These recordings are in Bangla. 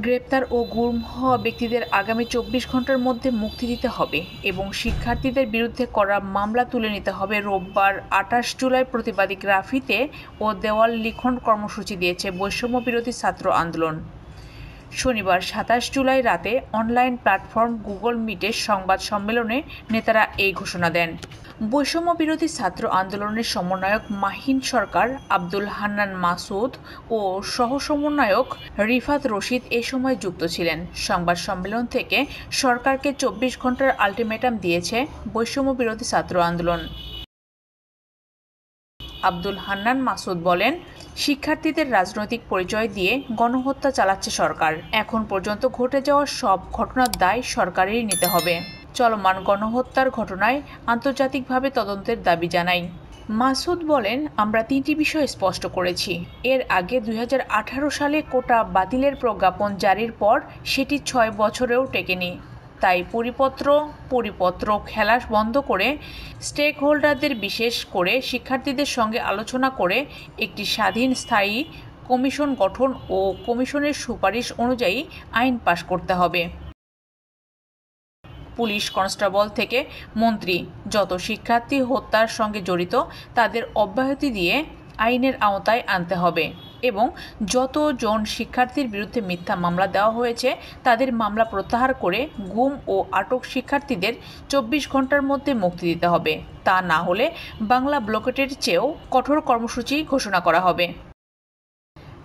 গ্রেপ্তার ও গুম হওয়া ব্যক্তিদের আগামী 24 ঘন্টার মধ্যে মুক্তি দিতে হবে এবং শিক্ষার্থীদের বিরুদ্ধে করা মামলা তুলে নিতে হবে। রোববার 28 জুলাই প্রতিবাদী গ্রাফিতে ও দেওয়াল লিখন কর্মসূচি দিয়েছে বৈষম্য বিরোধী ছাত্র আন্দোলন। শনিবার 27 জুলাই রাতে অনলাইন প্ল্যাটফর্ম গুগল মিটের সংবাদ সম্মেলনে নেতারা এই ঘোষণা দেন। বৈষম্য বিরোধী ছাত্র আন্দোলনের সমন্বয়ক মাহিন সরকার, আব্দুল হান্নান মাসুদ ও সহ সমন্বয়ক রিফাত রশিদ এ সময় যুক্ত ছিলেন। সংবাদ সম্মেলন থেকে সরকারকে 24 ঘন্টার আলটিমেটাম দিয়েছে বৈষম্য বিরোধী ছাত্র আন্দোলন। আব্দুল হান্নান মাসুদ বলেন, শিক্ষার্থীদের রাজনৈতিক পরিচয় দিয়ে গণহত্যা চালাচ্ছে সরকার। এখন পর্যন্ত ঘটে যাওয়া সব ঘটনার দায় সরকারেরই নিতে হবে। চলমান গণহত্যার ঘটনায় আন্তর্জাতিকভাবে তদন্তের দাবি জানাই। মাসুদ বলেন, আমরা 3টি বিষয় স্পষ্ট করেছি। এর আগে 2018 সালে কোটা বাতিলের প্রজ্ঞাপন জারির পর সেটি 6 বছরেও টেকেনি। তাই পরিপত্র খেলা বন্ধ করে স্টেক হোল্ডারদের, বিশেষ করে শিক্ষার্থীদের সঙ্গে আলোচনা করে একটি স্বাধীন স্থায়ী কমিশন গঠন ও কমিশনের সুপারিশ অনুযায়ী আইন পাশ করতে হবে। পুলিশ কনস্টেবল থেকে মন্ত্রী, যত শিক্ষার্থী হত্যার সঙ্গে জড়িত তাদের অব্যাহতি দিয়ে আইনের আওতায় আনতে হবে এবং যতজন শিক্ষার্থীর বিরুদ্ধে মিথ্যা মামলা দেওয়া হয়েছে তাদের মামলা প্রত্যাহার করে গুম ও আটক শিক্ষার্থীদের 24 ঘন্টার মধ্যে মুক্তি দিতে হবে। তা না হলে বাংলা ব্লকেটের চেয়েও কঠোর কর্মসূচি ঘোষণা করা হবে।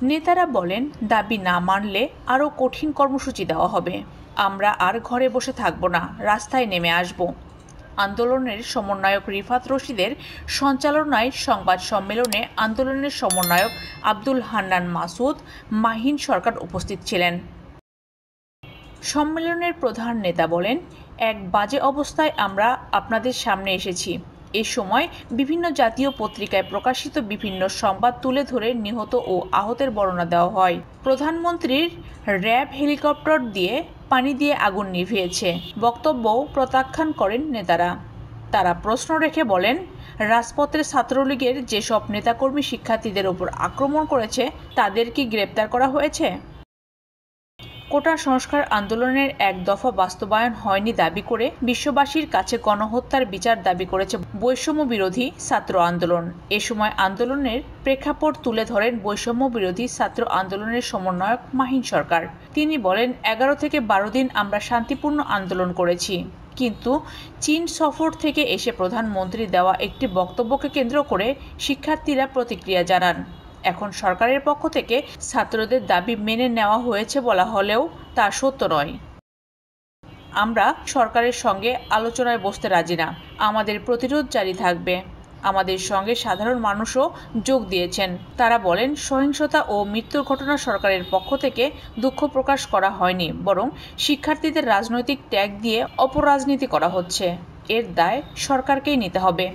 নেতারা বলেন, দাবি না মানলে আরও কঠিন কর্মসূচি দেওয়া হবে। আমরা আর ঘরে বসে থাকব না, রাস্তায় নেমে আসব। আন্দোলনের সমন্বয়ক রিফাত রশিদের সঞ্চালনায় সংবাদ সম্মেলনে আন্দোলনের সমন্বয়ক আব্দুল হান্নান মাসুদ, মাহিন সরকার উপস্থিত ছিলেন। সম্মেলনের প্রধান নেতা বলেন, এক বাজে অবস্থায় আমরা আপনাদের সামনে এসেছি। এ সময় বিভিন্ন জাতীয় পত্রিকায় প্রকাশিত বিভিন্ন সংবাদ তুলে ধরে নিহত ও আহতের বর্ণনা দেওয়া হয়। প্রধানমন্ত্রীর র্যাব হেলিকপ্টার দিয়ে পানি দিয়ে আগুন নিভিয়েছে বক্তব্যও প্রত্যাখ্যান করেন নেতারা। তারা প্রশ্ন রেখে বলেন, রাজপথের ছাত্রলীগের যেসব নেতাকর্মী শিক্ষার্থীদের ওপর আক্রমণ করেছে তাদের কি গ্রেপ্তার করা হয়েছে? কোটা সংস্কার আন্দোলনের এক দফা বাস্তবায়ন হয়নি দাবি করে বিশ্ববাসীর কাছে গণহত্যার বিচার দাবি করেছে বৈষম্য বিরোধী ছাত্র আন্দোলন। এ সময় আন্দোলনের প্রেক্ষাপট তুলে ধরেন বৈষম্য বিরোধী ছাত্র আন্দোলনের সমন্বয়ক মাহিন সরকার। তিনি বলেন, 11 থেকে 12 দিন আমরা শান্তিপূর্ণ আন্দোলন করেছি, কিন্তু চীন সফর থেকে এসে প্রধানমন্ত্রী দেওয়া একটি বক্তব্যকে কেন্দ্র করে শিক্ষার্থীরা প্রতিক্রিয়া জানান। এখন সরকারের পক্ষ থেকে ছাত্রদের দাবি মেনে নেওয়া হয়েছে বলা হলেও তা সত্য নয়। আমরা সরকারের সঙ্গে আলোচনায় বসতে রাজি না। আমাদের প্রতিরোধ জারি থাকবে। আমাদের সঙ্গে সাধারণ মানুষও যোগ দিয়েছেন। তারা বলেন, সহিংসতা ও মৃত্যুর ঘটনা সরকারের পক্ষ থেকে দুঃখ প্রকাশ করা হয়নি, বরং শিক্ষার্থীদের রাজনৈতিক ট্যাগ দিয়ে অপরাজনীতি করা হচ্ছে। এর দায় সরকারকেই নিতে হবে।